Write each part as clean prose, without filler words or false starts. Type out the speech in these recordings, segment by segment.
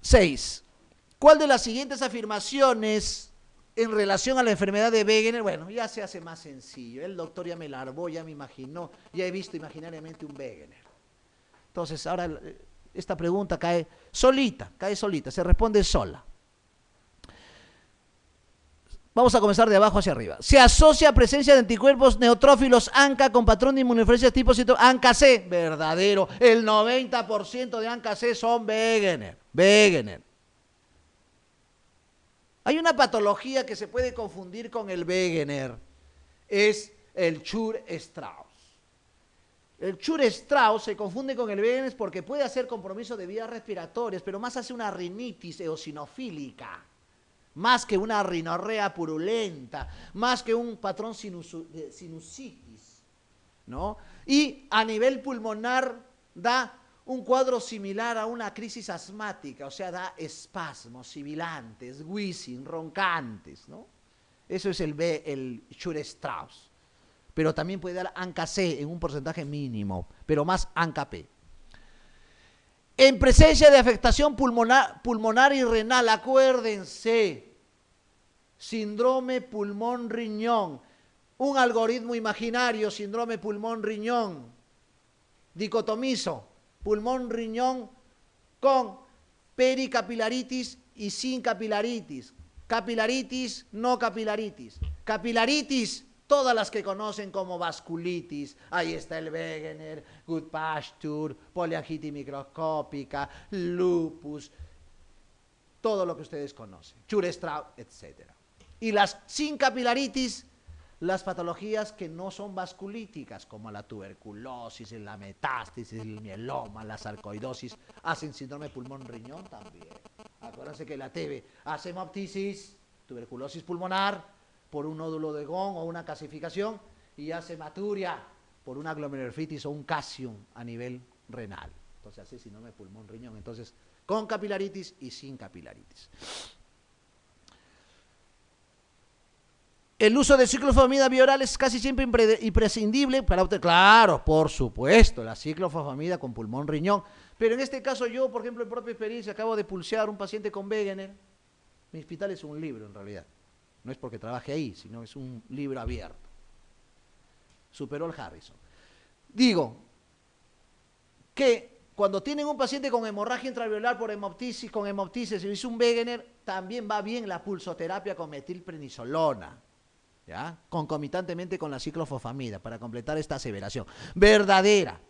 6. ¿Cuál de las siguientes afirmaciones en relación a la enfermedad de Wegener? Bueno, ya se hace más sencillo. El doctor ya me larvó, ya me imaginó, ya he visto imaginariamente un Wegener. Entonces, ahora esta pregunta cae solita, se responde sola. Vamos a comenzar de abajo hacia arriba. Se asocia a presencia de anticuerpos neutrófilos ANCA con patrón de inmunodeficiencia tipo ANCA-C. Verdadero. El 90% de ANCA-C son Wegener. Hay una patología que se puede confundir con el Wegener. Es el Chur-Strauss. El Chur-Strauss se confunde con el Wegener porque puede hacer compromiso de vías respiratorias, pero más hace una rinitis eosinofílica. Más que una rinorrea purulenta, más que un patrón de sinusitis, ¿no? Y a nivel pulmonar da un cuadro similar a una crisis asmática, o sea, da espasmos sibilantes, wheezing, roncantes, ¿no? Eso es el Chur-Strauss. Pero también puede dar ANCA-C en un porcentaje mínimo, pero más ANCA-P. En presencia de afectación pulmonar y renal, acuérdense, síndrome pulmón-riñón, un algoritmo imaginario, síndrome pulmón-riñón, dicotomizo, pulmón-riñón con pericapilaritis y sin capilaritis, capilaritis, no capilaritis, capilaritis, todas las que conocen como vasculitis, ahí está el Wegener, Goodpasture, poliangitis microscópica, lupus, todo lo que ustedes conocen, Chur-Strauss, etc. Y las sin capilaritis, las patologías que no son vasculíticas, como la tuberculosis, la metástasis, el mieloma, la sarcoidosis, hacen síndrome pulmón-riñón también. Acuérdense que la TB hace hemoptisis, tuberculosis pulmonar, por un nódulo de Gong o una calcificación, y hace hematuria por una glomerulonefritis o un calcium a nivel renal. Entonces hace síndrome pulmón-riñón. Entonces, con capilaritis y sin capilaritis. El uso de ciclofosfamida bioral es casi siempre imprescindible para obtener, claro, por supuesto, la ciclofosfamida con pulmón-riñón. Pero en este caso yo, por ejemplo, en propia experiencia, acabo de pulsear a un paciente con Wegener. Mi hospital es un libro en realidad. No es porque trabaje ahí, sino es un libro abierto. Superó el Harrison. Digo que cuando tienen un paciente con hemorragia intraalveolar por hemoptisis, con hemoptisis y hizo un Wegener, también va bien la pulsoterapia con metilprednisolona, ¿ya? Concomitantemente con la ciclofosfamida, para completar esta aseveración. Verdadera.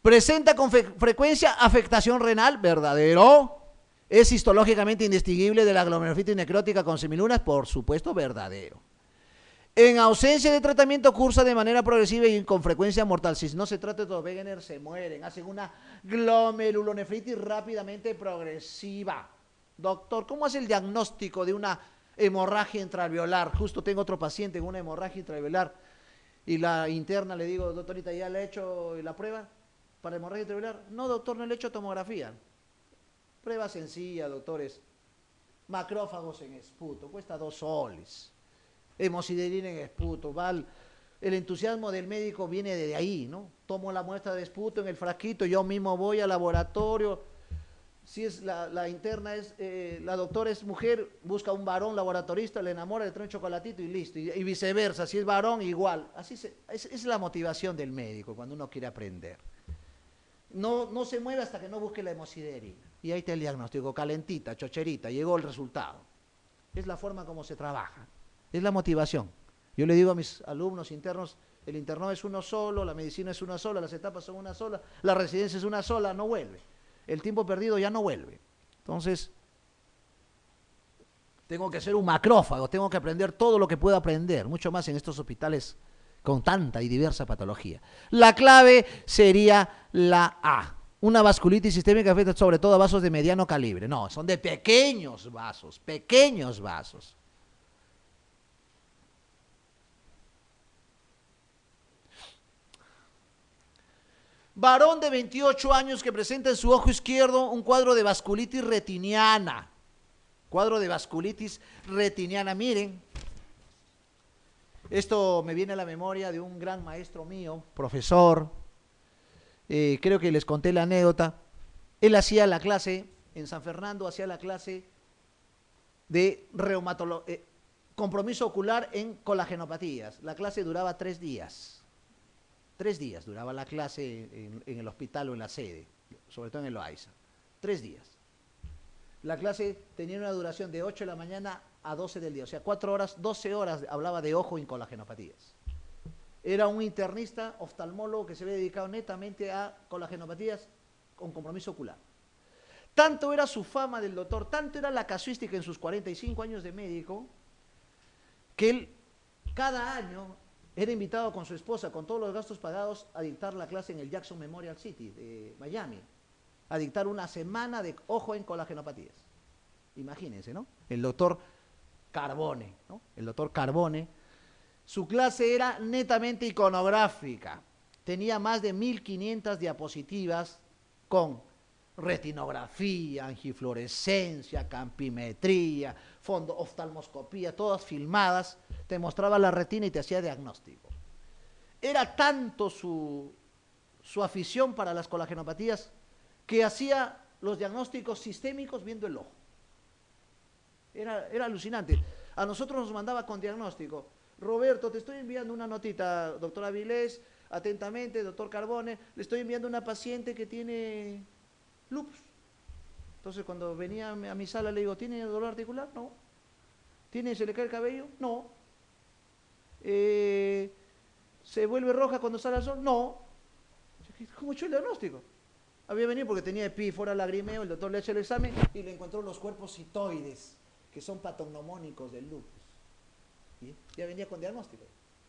Presenta con frecuencia afectación renal, verdadero. ¿Es histológicamente indistinguible de la glomerulonefritis necrótica con semilunas? Por supuesto, verdadero. En ausencia de tratamiento cursa de manera progresiva y con frecuencia mortal. Si no se trata de los Wegener, se mueren. Hacen una glomerulonefritis rápidamente progresiva. Doctor, ¿cómo hace el diagnóstico de una hemorragia intraalveolar? Justo tengo otro paciente con una hemorragia intraalveolar y la interna le digo, doctorita, ¿ya le he hecho la prueba para hemorragia intraalveolar? No, doctor, no le he hecho tomografía. Prueba sencilla, doctores. Macrófagos en esputo, cuesta 2 soles. Hemosiderina en esputo. El entusiasmo del médico viene de ahí, ¿no? Tomo la muestra de esputo en el frasquito, yo mismo voy al laboratorio. Si es la interna, la doctora es mujer, busca un varón laboratorista, le enamora, le trae un chocolatito y listo. Y viceversa, si es varón, igual. Así es la motivación del médico cuando uno quiere aprender. No se mueve hasta que no busque la hemosiderina. Y ahí está el diagnóstico, calentita, chocherita, llegó el resultado. Es la forma como se trabaja, es la motivación. Yo le digo a mis alumnos internos, el internado es uno solo, la medicina es una sola, las etapas son una sola, la residencia es una sola, no vuelve. El tiempo perdido ya no vuelve. Entonces, tengo que ser un macrófago, tengo que aprender todo lo que puedo aprender, mucho más en estos hospitales con tanta y diversa patología. La clave sería la A. Una vasculitis sistémica afecta sobre todo a vasos de mediano calibre. No, son de pequeños vasos, pequeños vasos. Varón de 28 años que presenta en su ojo izquierdo un cuadro de vasculitis retiniana. Cuadro de vasculitis retiniana, miren. Esto me viene a la memoria de un gran maestro mío, profesor. Creo que les conté la anécdota. Él hacía la clase, en San Fernando, hacía la clase de compromiso ocular en colagenopatías. La clase duraba 3 días. 3 días duraba la clase en el hospital o en la sede, sobre todo en el Loaiza. 3 días. La clase tenía una duración de 8 de la mañana a 12 del día, o sea, 4 horas, 12 horas hablaba de ojo en colagenopatías. Era un internista oftalmólogo que se había dedicado netamente a colagenopatías con compromiso ocular. Tanto era su fama del doctor, tanto era la casuística en sus 45 años de médico, que él cada año era invitado con su esposa, con todos los gastos pagados, a dictar la clase en el Jackson Memorial City de Miami, a dictar una semana de ojo en colagenopatías. Imagínense, ¿no? El doctor Carbone, ¿no? El doctor Carbone. Su clase era netamente iconográfica. Tenía más de 1500 diapositivas con retinografía, angifluorescencia, campimetría, oftalmoscopía, todas filmadas. Te mostraba la retina y te hacía diagnóstico. Era tanto su afición para las colagenopatías que hacía los diagnósticos sistémicos viendo el ojo. Era alucinante. A nosotros nos mandaba con diagnóstico. Roberto, te estoy enviando una notita, doctor Avilés, atentamente, doctor Carbone, le estoy enviando una paciente que tiene lupus. Entonces cuando venía a mi sala le digo, ¿tiene dolor articular? No. ¿Se le cae el cabello? No. ¿Se vuelve roja cuando sale al sol? No. ¿Cómo echó el diagnóstico? Había venido porque tenía epífora, lagrimeo, el doctor le echa el examen y le encontró los cuerpos citoides, que son patognomónicos del lupus. ¿Sí? Ya venía con diagnóstico.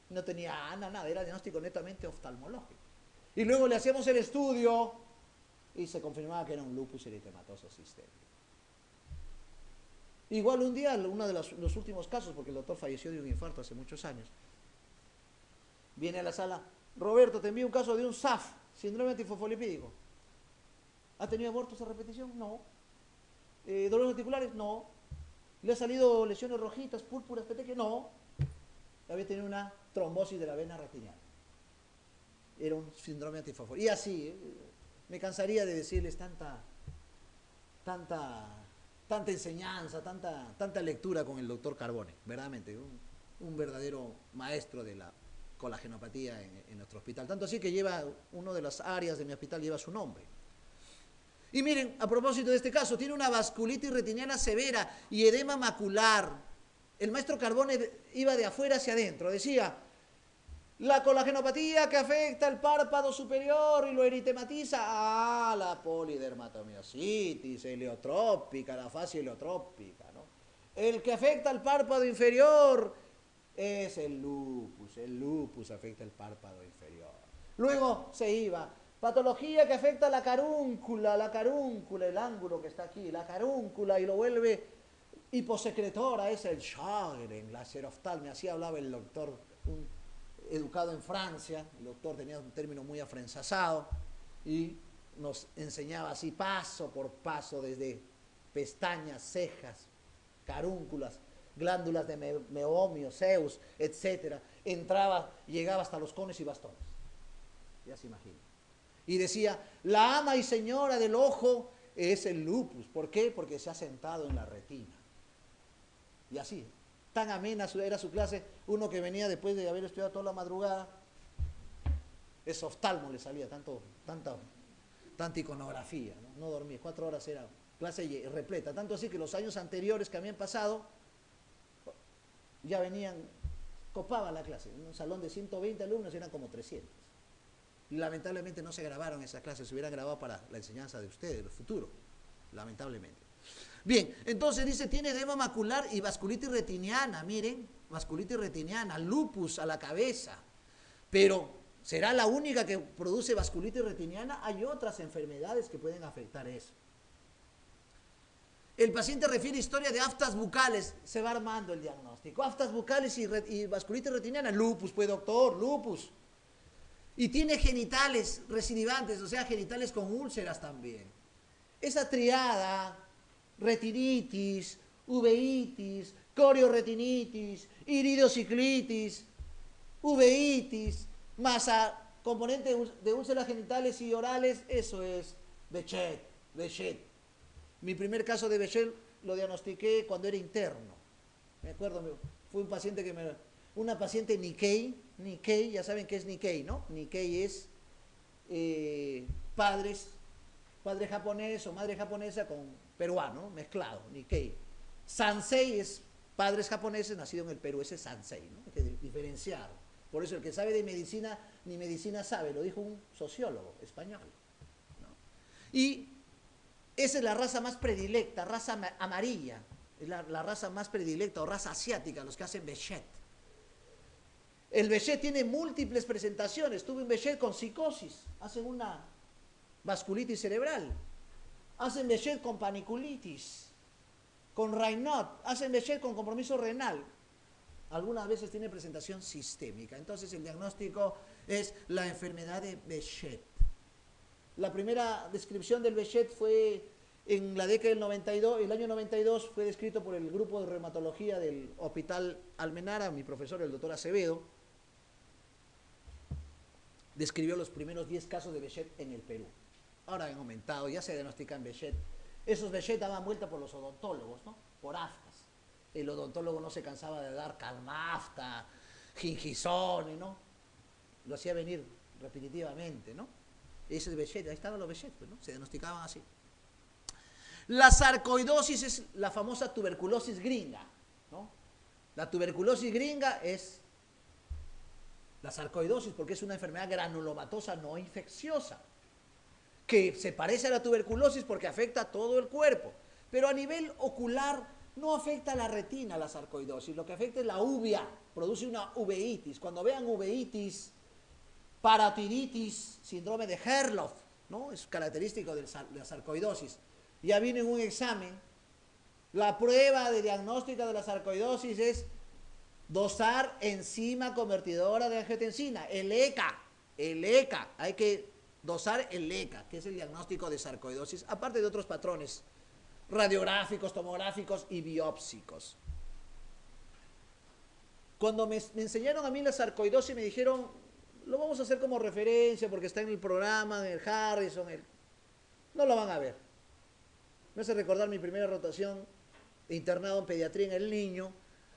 No tenía nada, era diagnóstico netamente oftalmológico. Y luego le hacíamos el estudio y se confirmaba que era un lupus eritematoso sistémico. Igual un día, uno de los últimos casos, porque el doctor falleció de un infarto hace muchos años, viene a la sala, Roberto, te envío un caso de un SAF, síndrome antifosfolipídico. ¿Ha tenido abortos a repetición? No. ¿Dolores articulares? No. ¿Le ha salido lesiones rojitas, púrpuras, petequias? No. Había tenido una trombosis de la vena retiniana. Era un síndrome antifosfolipídico. Y así, me cansaría de decirles tanta enseñanza, tanta lectura con el doctor Carbone, verdaderamente, un verdadero maestro de la colagenopatía en nuestro hospital. Tanto así que lleva, una de las áreas de mi hospital lleva su nombre. Y miren, a propósito de este caso, tiene una vasculitis retiniana severa y edema macular. El maestro Carbone iba de afuera hacia adentro, decía, la colagenopatía que afecta el párpado superior y lo eritematiza, la polidermatomiositis heliotrópica, la fase heliotrópica, ¿no? El que afecta el párpado inferior es el lupus afecta el párpado inferior. Luego se iba, patología que afecta la carúncula, el ángulo que está aquí, la carúncula y lo vuelve hiposecretora, es el Sjögren, la xeroftalmia, así hablaba el doctor, educado en Francia, el doctor tenía un término muy afrancesado y nos enseñaba así paso por paso desde pestañas, cejas, carúnculas, glándulas de meomio, Zeus, etc. Entraba, llegaba hasta los cones y bastones. Ya se imagina. Y decía, la ama y señora del ojo es el lupus. ¿Por qué? Porque se ha sentado en la retina. Y así, tan amena era su clase, uno que venía después de haber estudiado toda la madrugada, es oftalmo le salía, tanta iconografía, ¿no? No dormía, 4 horas era clase repleta, tanto así que los años anteriores que habían pasado, ya venían, copaban la clase, en un salón de 120 alumnos eran como 300. Y lamentablemente no se grabaron esas clases, se hubieran grabado para la enseñanza de ustedes, el futuro, lamentablemente. Bien, entonces dice, tiene edema macular y vasculitis retiniana, miren, vasculitis retiniana, lupus a la cabeza, pero ¿será la única que produce vasculitis retiniana? Hay otras enfermedades que pueden afectar eso. El paciente refiere historia de aftas bucales, se va armando el diagnóstico, aftas bucales y vasculitis retiniana, lupus, pues doctor, lupus. Y tiene genitales recidivantes, o sea, genitales con úlceras también. Esa triada, retinitis, uveitis, corioretinitis, iridociclitis, uveitis, más a componente de úlceras genitales y orales, eso es Bechet, Behçet. Mi primer caso de Behçet lo diagnostiqué cuando era interno. Me acuerdo, fue un paciente una paciente Nikkei, ya saben qué es Nikkei, ¿no? Nikkei es padre japonés o madre japonesa con peruano, mezclado, Nikkei. Sansei es padres japoneses nacidos en el Perú, ese es Sansei, ¿no? Hay que diferenciar. Por eso el que sabe de medicina, ni medicina sabe, lo dijo un sociólogo español, ¿no? Y esa es la raza más predilecta, raza amarilla, es la raza más predilecta o raza asiática, los que hacen Behçet. El Behçet tiene múltiples presentaciones. Tuve un Behçet con psicosis, hacen una vasculitis cerebral, hacen Behçet con paniculitis, con Raynaud, hacen Behçet con compromiso renal. Algunas veces tiene presentación sistémica. Entonces el diagnóstico es la enfermedad de Behçet. La primera descripción del Behçet fue en la década del 92, el año 92 fue descrito por el grupo de reumatología del Hospital Almenara, mi profesor, el doctor Acevedo, describió los primeros 10 casos de Behçet en el Perú. Ahora han aumentado, ya se diagnostican Behçet. Esos Behçet daban vuelta por los odontólogos, ¿no? Por aftas. El odontólogo no se cansaba de dar calmafta, gingisone, ¿no? Lo hacía venir repetitivamente, ¿no? Ese es Behçet, ahí estaban los Behçet, pues, ¿no? Se diagnosticaban así. La sarcoidosis es la famosa tuberculosis gringa, ¿no? La tuberculosis gringa es la sarcoidosis porque es una enfermedad granulomatosa no infecciosa, que se parece a la tuberculosis porque afecta a todo el cuerpo, pero a nivel ocular no afecta a la retina la sarcoidosis, lo que afecta es la uvea, produce una uveitis. Cuando vean uveitis, parotiditis, síndrome de Herloff, ¿no? Es característico de la sarcoidosis. Ya viene en un examen, la prueba de diagnóstica de la sarcoidosis es dosar enzima convertidora de angiotensina, el ECA, hay que dosar el ECA, que es el diagnóstico de sarcoidosis, aparte de otros patrones radiográficos, tomográficos y biópsicos. Cuando me enseñaron a mí la sarcoidosis me dijeron, lo vamos a hacer como referencia porque está en el programa, en el Harrison, no lo van a ver. Me hace recordar mi primera rotación de internado en pediatría en el niño.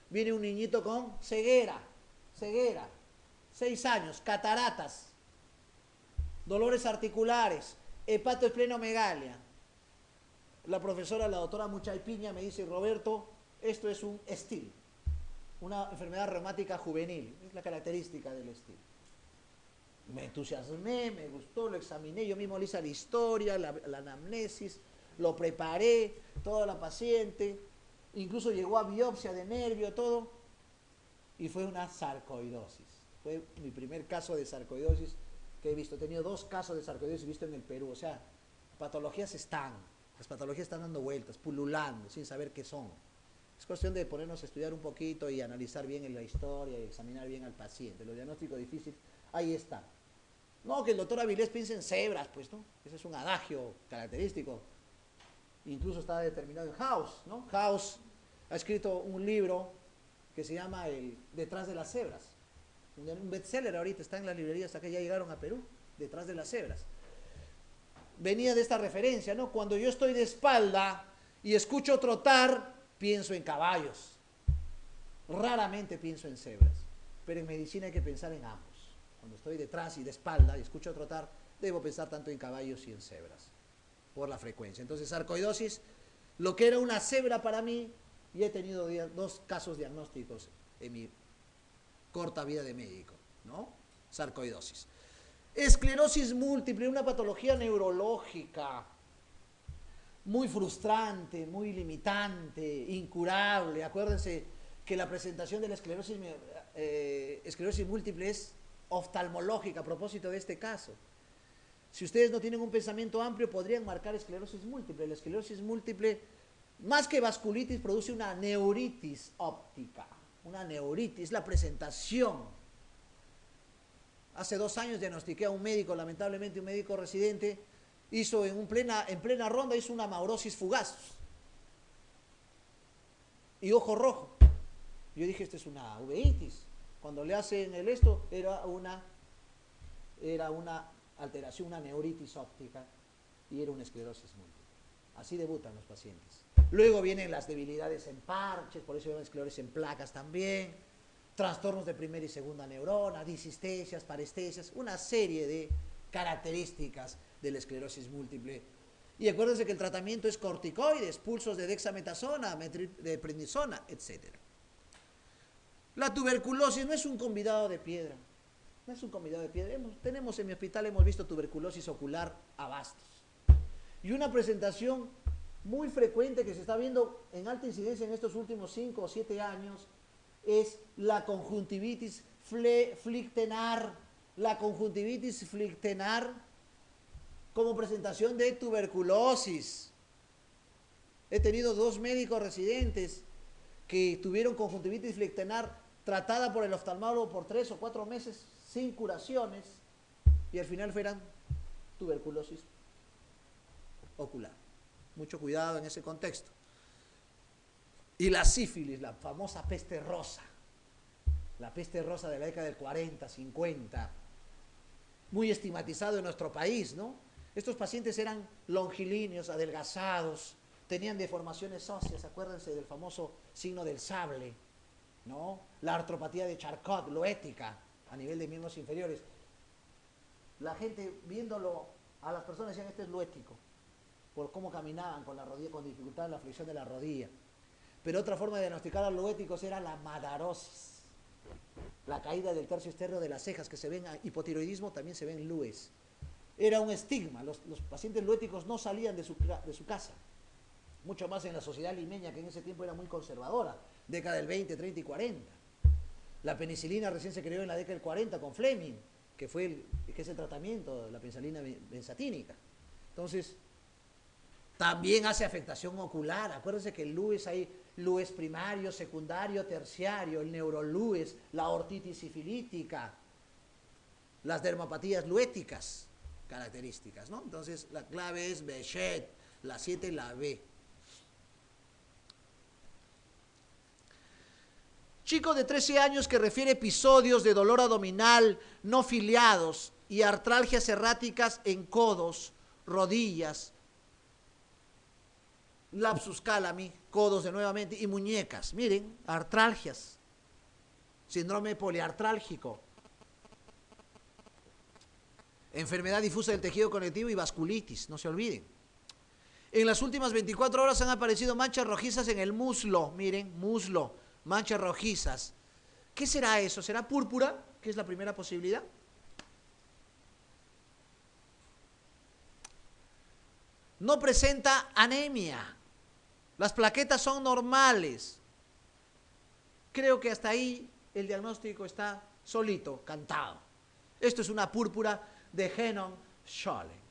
Viene un niñito con ceguera, 6 años, cataratas, dolores articulares, hepatoesplenomegalia. La profesora, la doctora Muchaypiña, me dice, Roberto, esto es un STIL, una enfermedad reumática juvenil, es la característica del STIL. Me entusiasmé, me gustó, lo examiné, yo mismo le hice la historia, la anamnesis, lo preparé, toda la paciente, incluso llegó a biopsia de nervio, todo, y fue una sarcoidosis. Fue mi primer caso de sarcoidosis que he visto. He tenido 2 casos de sarcoidosis visto en el Perú. O sea, las patologías están dando vueltas, pululando, sin saber qué son. Es cuestión de ponernos a estudiar un poquito y analizar bien la historia y examinar bien al paciente. Los diagnósticos difíciles, ahí están. No, que el doctor Avilés piense en cebras, pues, ¿no? Ese es un adagio característico. Incluso está determinado en House, ¿no? House ha escrito un libro que se llama Detrás de las cebras. Un bestseller ahorita, está en las librerías hasta que ya llegaron a Perú, Detrás de las cebras. Venía de esta referencia, ¿no? Cuando yo estoy de espalda y escucho trotar, pienso en caballos. Raramente pienso en cebras, pero en medicina hay que pensar en ambos. Cuando estoy detrás y de espalda y escucho trotar, debo pensar tanto en caballos y en cebras, por la frecuencia. Entonces, sarcoidosis, lo que era una cebra para mí, y he tenido 2 casos diagnósticos en mi corta vida de médico, ¿no? Sarcoidosis. Esclerosis múltiple, una patología neurológica, muy frustrante, muy limitante, incurable. Acuérdense que la presentación de la esclerosis múltiple es oftalmológica a propósito de este caso. Si ustedes no tienen un pensamiento amplio, podrían marcar esclerosis múltiple. La esclerosis múltiple, más que vasculitis, produce una neuritis óptica. Una neuritis, la presentación. Hace 2 años diagnostiqué a un médico, lamentablemente un médico residente, hizo en plena ronda, hizo una maurosis fugaz. Y ojo rojo. Yo dije, esto es una uveitis. Cuando le hacen esto, era una alteración, una neuritis óptica, y era una esclerosis múltiple. Así debutan los pacientes. Luego vienen las debilidades en parches, por eso hay esclerosis en placas también, trastornos de primera y segunda neurona, disistesias, parestesias, una serie de características de la esclerosis múltiple. Y acuérdense que el tratamiento es corticoides, pulsos de dexametasona, de prednisona, etc. La tuberculosis no es un convidado de piedra. No es un convidado de piedra. Tenemos en mi hospital, hemos visto tuberculosis ocular a bastos. Y una presentación muy frecuente que se está viendo en alta incidencia en estos últimos 5 o 7 años es la conjuntivitis flictenar. La conjuntivitis flictenar como presentación de tuberculosis. He tenido 2 médicos residentes que tuvieron conjuntivitis flictenar tratada por el oftalmólogo por 3 o 4 meses sin curaciones y al final fueran tuberculosis ocular. Mucho cuidado en ese contexto. Y la sífilis, la famosa peste rosa. La peste rosa de la década del 40, 50. Muy estigmatizado en nuestro país, ¿no? Estos pacientes eran longilíneos, adelgazados, tenían deformaciones óseas, acuérdense del famoso signo del sable, ¿no? La artropatía de Charcot, loética, a nivel de miembros inferiores. La gente viéndolo, a las personas decían, este es loético, por cómo caminaban con la rodilla, con dificultad en la flexión de la rodilla. Pero otra forma de diagnosticar a los loéticos era la madarosis, la caída del tercio externo de las cejas, que se ven a hipotiroidismo, también se ven LUES. Era un estigma, los pacientes loéticos no salían de su casa, mucho más en la sociedad limeña, que en ese tiempo era muy conservadora, década del 20, 30 y 40. La penicilina recién se creó en la década del 40 con Fleming, que es el tratamiento, la penicilina benzatínica. Entonces, también hace afectación ocular. Acuérdense que el LUES hay LUES primario, secundario, terciario, el neurolues, la ortitis sifilítica, las dermopatías luéticas, características, ¿no? Entonces, la clave es Bechet, la 7 la B. Chico de 13 años que refiere episodios de dolor abdominal no filiados y artralgias erráticas en codos, rodillas, lapsus calami, codos de nuevamente y muñecas. Miren, artralgias, síndrome poliartrálgico, enfermedad difusa del tejido conectivo y vasculitis, no se olviden. En las últimas 24 horas han aparecido manchas rojizas en el muslo, miren, muslo, manchas rojizas. ¿Qué será eso? ¿Será púrpura? Que es la primera posibilidad. No presenta anemia. Las plaquetas son normales. Creo que hasta ahí el diagnóstico está solito, cantado. Esto es una púrpura de Henon-Schollen.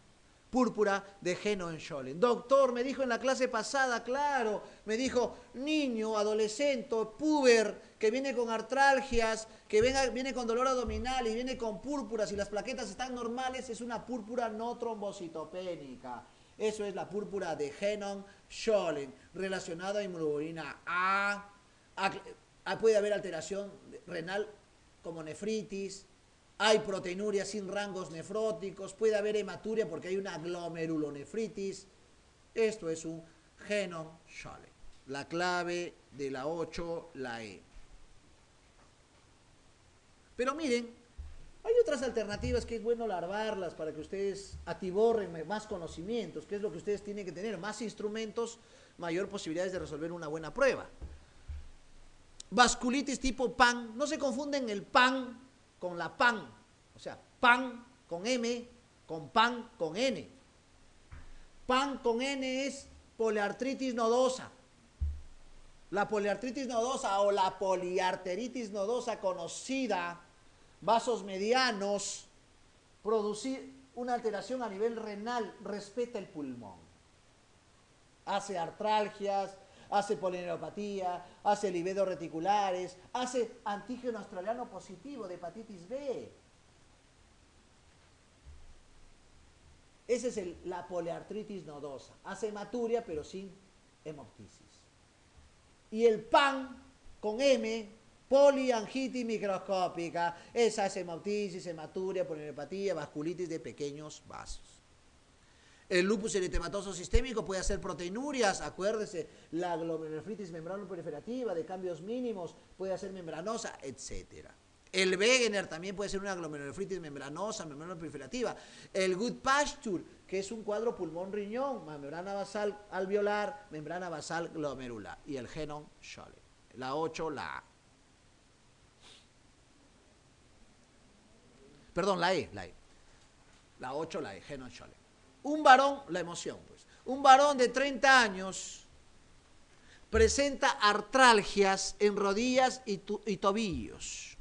Púrpura de Henon-Schollen. Doctor, me dijo en la clase pasada, claro, me dijo, niño, adolescente, puber, que viene con artralgias, que viene con dolor abdominal y viene con púrpuras y las plaquetas están normales, es una púrpura no trombocitopénica. Eso es la púrpura de Henon-Schollen, relacionada a inmunoglobulina A. Puede haber alteración renal como nefritis, hay proteinuria sin rangos nefróticos, puede haber hematuria porque hay una glomerulonefritis. Esto es un Henon-Schollen. La clave de la 8, la E. Pero miren, hay otras alternativas que es bueno larvarlas para que ustedes atiborren más conocimientos, que es lo que ustedes tienen que tener, más instrumentos, mayor posibilidades de resolver una buena prueba. Vasculitis tipo PAN, no se confunden el PAN con la PAN, o sea, PAN con M, con PAN con N. PAN con N es poliartritis nodosa. La poliartritis nodosa o la poliarteritis nodosa conocida, vasos medianos, producir una alteración a nivel renal, respeta el pulmón. Hace artralgias, hace polineuropatía, hace libedos reticulares, hace antígeno australiano positivo de hepatitis B. Esa es la poliartritis nodosa. Hace hematuria pero sin hemoptisis. Y el PAN con M, poliangitis microscópica, esa es hemoptisis, hematuria, polineuropatía, vasculitis de pequeños vasos. El lupus eritematoso sistémico puede hacer proteinurias, acuérdese, la glomerulonefritis membranoproliferativa de cambios mínimos puede hacer membranosa, etc. El Wegener también puede ser una glomerulonefritis membranosa, membranoproliferativa. El Goodpasture, que es un cuadro pulmón-riñón, membrana basal alveolar, membrana basal glomerular. Y el Henon-Scholle. La 8, la A. Perdón, la E. La 8, la E, Henon-Scholle. Un varón, la emoción pues, un varón de 30 años presenta artralgias en rodillas y tobillos,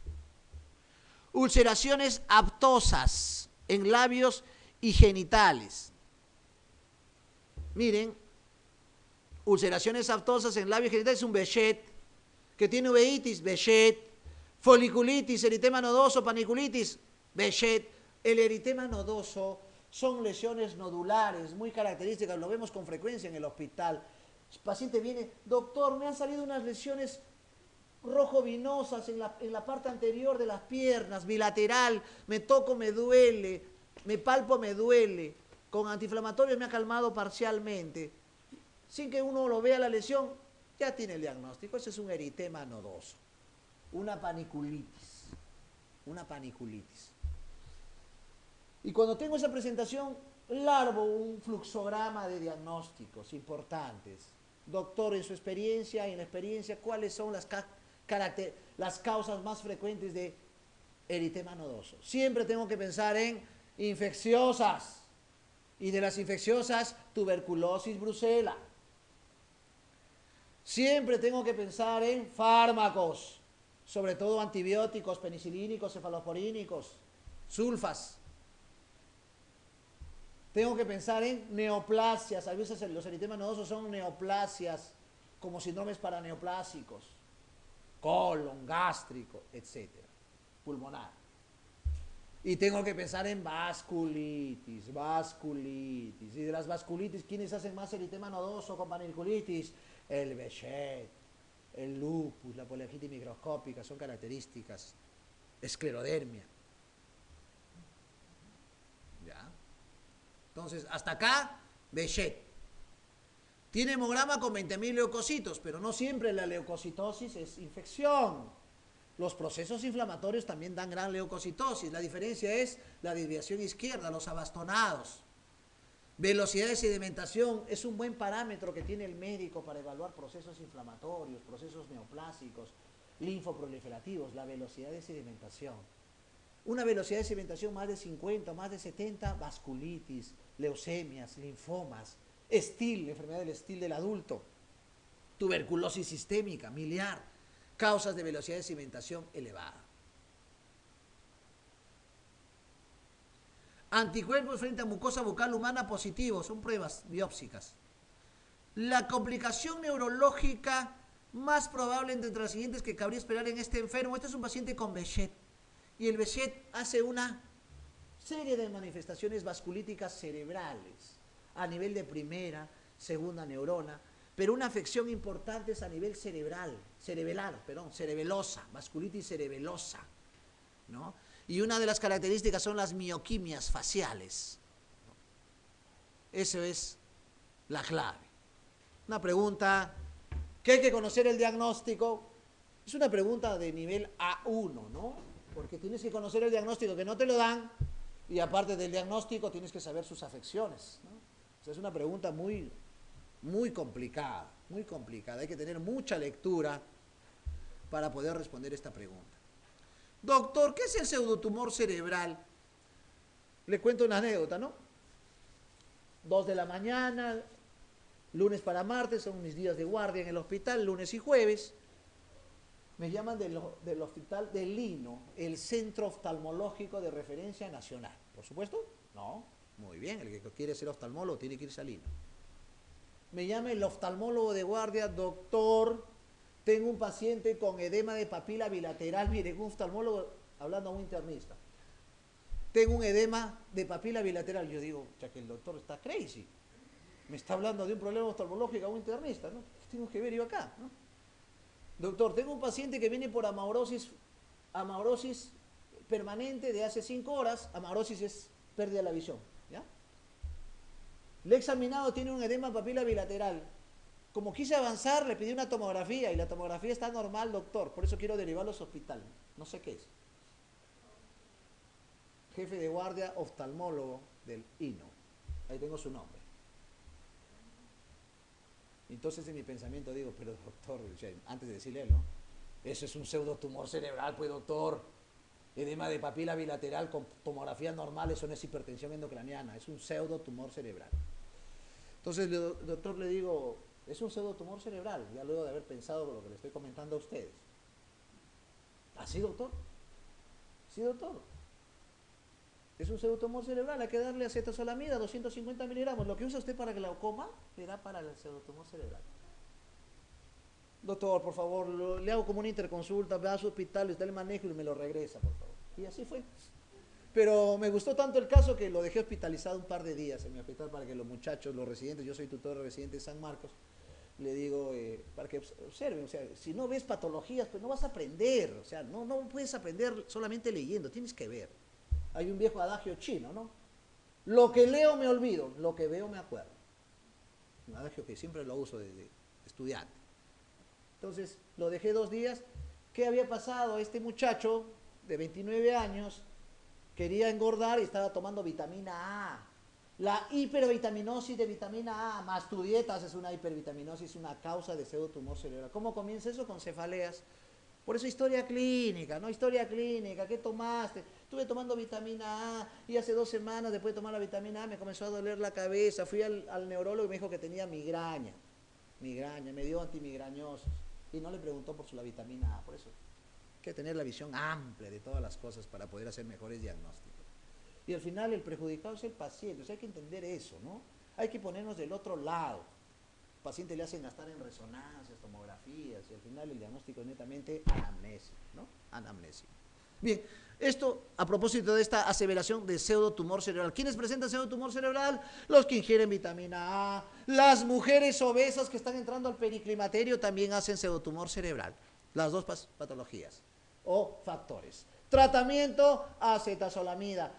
ulceraciones aptosas en labios y genitales. Miren, ulceraciones aptosas en labios y genitales es un Behçet, que tiene uveitis, Behçet, foliculitis, eritema nodoso, paniculitis, Behçet. El eritema nodoso son lesiones nodulares muy características, lo vemos con frecuencia en el hospital. El paciente viene, doctor, me han salido unas lesiones rojo-vinosas en la parte anterior de las piernas, bilateral, me toco, me duele, me palpo, me duele, con antiinflamatorios me ha calmado parcialmente. Sin que uno lo vea la lesión, ya tiene el diagnóstico, ese es un eritema nodoso, una paniculitis. Y cuando tengo esa presentación, largo un fluxograma de diagnósticos importantes. Doctor, en su experiencia y en la experiencia, ¿cuáles son las causas más frecuentes de eritema nodoso? Siempre tengo que pensar en infecciosas. Y de las infecciosas, tuberculosis brucela. Siempre tengo que pensar en fármacos, sobre todo antibióticos, penicilínicos, cefalosporínicos, sulfas. Tengo que pensar en neoplasias. A veces los eritemas nodosos son neoplasias, como síndromes paraneoplásicos, colon, gástrico, etc. Pulmonar. Y tengo que pensar en vasculitis. Y de las vasculitis, ¿quiénes hacen más eritema nodoso con panniculitis? El Behçet, el lupus, la poliartritis microscópica, son características. Esclerodermia. ¿Ya? Entonces, hasta acá, Behçet. Tiene hemograma con 20.000 leucocitos, pero no siempre la leucocitosis es infección. Los procesos inflamatorios también dan gran leucocitosis. La diferencia es la desviación izquierda, los abastonados. Velocidad de sedimentación es un buen parámetro que tiene el médico para evaluar procesos inflamatorios, procesos neoplásicos, linfoproliferativos, la velocidad de sedimentación. Una velocidad de sedimentación más de 50, más de 70, vasculitis, leucemias, linfomas, STIL, la enfermedad del STIL del adulto, tuberculosis sistémica, miliar, causas de velocidad de sedimentación elevada. Anticuerpos frente a mucosa bucal humana positivos, son pruebas biópsicas. La complicación neurológica más probable entre las siguientes que cabría esperar en este enfermo, este es un paciente con Behçet, y el Behçet hace una serie de manifestaciones vasculíticas cerebrales a nivel de primera, segunda neurona, pero una afección importante es a nivel cerebelosa, vasculitis cerebelosa, ¿no? Y una de las características son las mioquimias faciales. Eso es la clave. Una pregunta que hay que conocer el diagnóstico, es una pregunta de nivel A1, ¿no? Porque tienes que conocer el diagnóstico que no te lo dan, y aparte del diagnóstico tienes que saber sus afecciones, ¿no? O sea, es una pregunta muy complicada, hay que tener mucha lectura para poder responder esta pregunta. Doctor, ¿qué es el pseudotumor cerebral? Le cuento una anécdota, ¿no? 2 de la mañana, lunes para martes, son mis días de guardia en el hospital, lunes y jueves. Me llaman del hospital de Lino, el Centro Oftalmológico de Referencia Nacional. ¿Por supuesto? No. Muy bien, el que quiere ser oftalmólogo tiene que irse a Lino. Me llama el oftalmólogo de guardia, doctor, tengo un paciente con edema de papila bilateral. Mire, un oftalmólogo hablando a un internista. Tengo un edema de papila bilateral. Yo digo, ya que el doctor está crazy. Me está hablando de un problema oftalmológico a un internista, ¿no? ¿Qué tengo que ver yo acá, ¿no? Doctor, tengo un paciente que viene por amaurosis permanente de hace 5 horas. Amaurosis es pérdida de la visión, ¿ya? Le he examinado, tiene un edema papila bilateral. Como quise avanzar, le pedí una tomografía y la tomografía está normal, doctor. Por eso quiero derivarlo a su hospital. No sé qué es. Jefe de guardia oftalmólogo del INO. Ahí tengo su nombre. Entonces en mi pensamiento digo, pero doctor, antes de decirle, ¿no? Eso es un pseudotumor cerebral, pues doctor. Edema de papila bilateral con tomografía normal, eso no es hipertensión endocraniana, es un pseudotumor cerebral. Entonces, doctor, le digo, es un pseudotumor cerebral, ya luego de haber pensado lo que le estoy comentando a ustedes. ¿Así, doctor? Sí, doctor. Es un pseudotumor cerebral, hay que darle acetazolamida, 250 miligramos. Lo que usa usted para glaucoma, le da para el pseudotumor cerebral. Doctor, por favor, le hago como una interconsulta, va a su hospital, le da el manejo y me lo regresa, por favor. Y así fue. Pero me gustó tanto el caso que lo dejé hospitalizado un par de días en mi hospital para que los muchachos, los residentes, yo soy tutor de residentes de San Marcos, le digo, para que observen, o sea, si no ves patologías, pues no vas a aprender, o sea, no puedes aprender solamente leyendo, tienes que ver. Hay un viejo adagio chino, ¿no? Lo que leo me olvido, lo que veo me acuerdo. Un adagio que siempre lo uso desde estudiante. Entonces, lo dejé 2 días. ¿Qué había pasado? Este muchacho de 29 años quería engordar y estaba tomando vitamina A. La hipervitaminosis de vitamina A más tu dieta es una hipervitaminosis, una causa de pseudotumor cerebral. ¿Cómo comienza eso? Con cefaleas. Por eso historia clínica, ¿no? Historia clínica, ¿qué tomaste? Estuve tomando vitamina A y hace 2 semanas después de tomar la vitamina A me comenzó a doler la cabeza. Fui al neurólogo y me dijo que tenía migraña, me dio antimigrañosos. Y no le preguntó por la vitamina A, por eso hay que tener la visión amplia de todas las cosas para poder hacer mejores diagnósticos. Y al final el perjudicado es el paciente, o sea, hay que entender eso, ¿no? Hay que ponernos del otro lado. Al paciente le hacen gastar en resonancias, tomografías, y al final el diagnóstico es netamente anamnésico, ¿no? Anamnésico. Bien, esto a propósito de esta aseveración de pseudotumor cerebral. ¿Quiénes presentan pseudotumor cerebral? Los que ingieren vitamina A, las mujeres obesas que están entrando al periclimaterio también hacen pseudotumor cerebral. Las dos patologías o factores. Tratamiento, acetazolamida.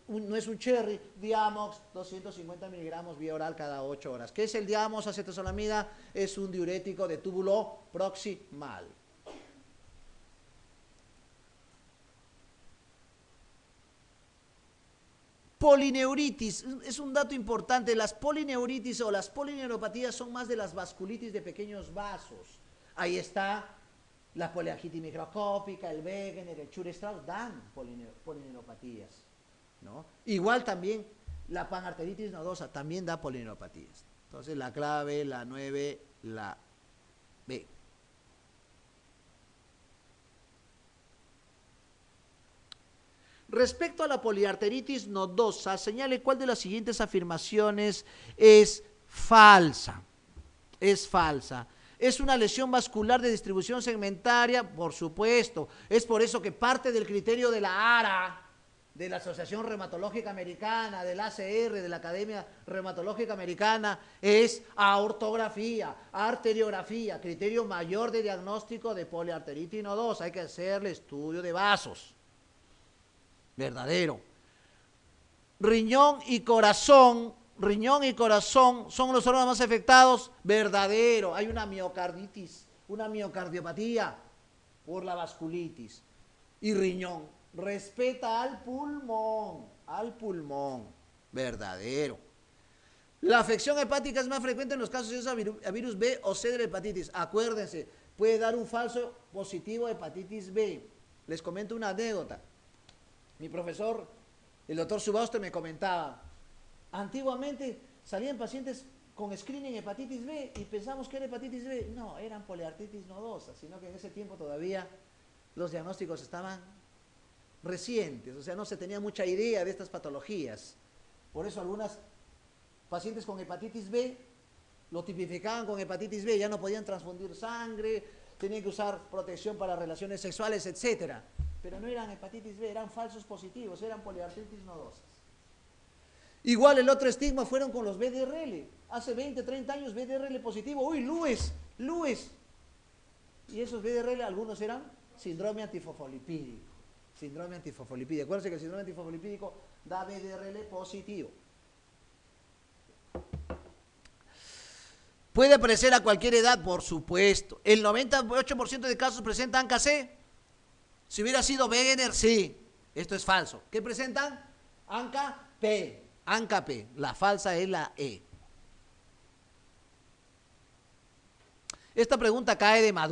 No es un cherry, Diamox, 250 miligramos vía oral cada 8 horas. ¿Qué es el Diamox acetazolamida? Es un diurético de túbulo proximal. Polineuritis, es un dato importante, las polineuritis o las polineuropatías son más de las vasculitis de pequeños vasos. Ahí está la poliangitis microscópica, el Wegener, el Chur-Strauss, dan polineuropatías, ¿no? Igual también la panarteritis nodosa también da polineuropatías. Entonces la clave, la 9, la B. Respecto a la poliarteritis nodosa, señale cuál de las siguientes afirmaciones es falsa. Es falsa. ¿Es una lesión vascular de distribución segmentaria? Por supuesto. Es por eso que parte del criterio de la ARA, de la Asociación Reumatológica Americana, del ACR, de la Academia Reumatológica Americana, es aortografía, arteriografía, criterio mayor de diagnóstico de poliarteritis nodosa. Hay que hacerle estudio de vasos. Verdadero. Riñón y corazón son los órganos más afectados. Verdadero. Hay una miocarditis, una miocardiopatía por la vasculitis. Y riñón respeta al pulmón. Verdadero. La afección hepática es más frecuente en los casos de a virus B o C de la hepatitis. Acuérdense, puede dar un falso positivo de hepatitis B. Les comento una anécdota. Mi profesor, el doctor Subauste, me comentaba, antiguamente salían pacientes con screening hepatitis B y pensamos que era hepatitis B. No, eran poliarteritis nodosa, sino que en ese tiempo todavía los diagnósticos estaban recientes, o sea, no se tenía mucha idea de estas patologías. Por eso algunas pacientes con hepatitis B lo tipificaban con hepatitis B, ya no podían transfundir sangre, tenían que usar protección para relaciones sexuales, etcétera. Pero no eran hepatitis B, eran falsos positivos, eran poliarteritis nodosas. Igual el otro estigma fueron con los VDRL. Hace 20, 30 años VDRL positivo. Uy, Lues. Y esos VDRL algunos eran síndrome antifosfolipídico. Acuérdense que el síndrome antifosfolipídico da VDRL positivo. ¿Puede aparecer a cualquier edad? Por supuesto. El 98% de casos presentan ANCA-C. Si hubiera sido Wegener, sí. Esto es falso. ¿Qué presentan? ANCA-P. ANCA-P. La falsa es la E. Esta pregunta cae de maduro.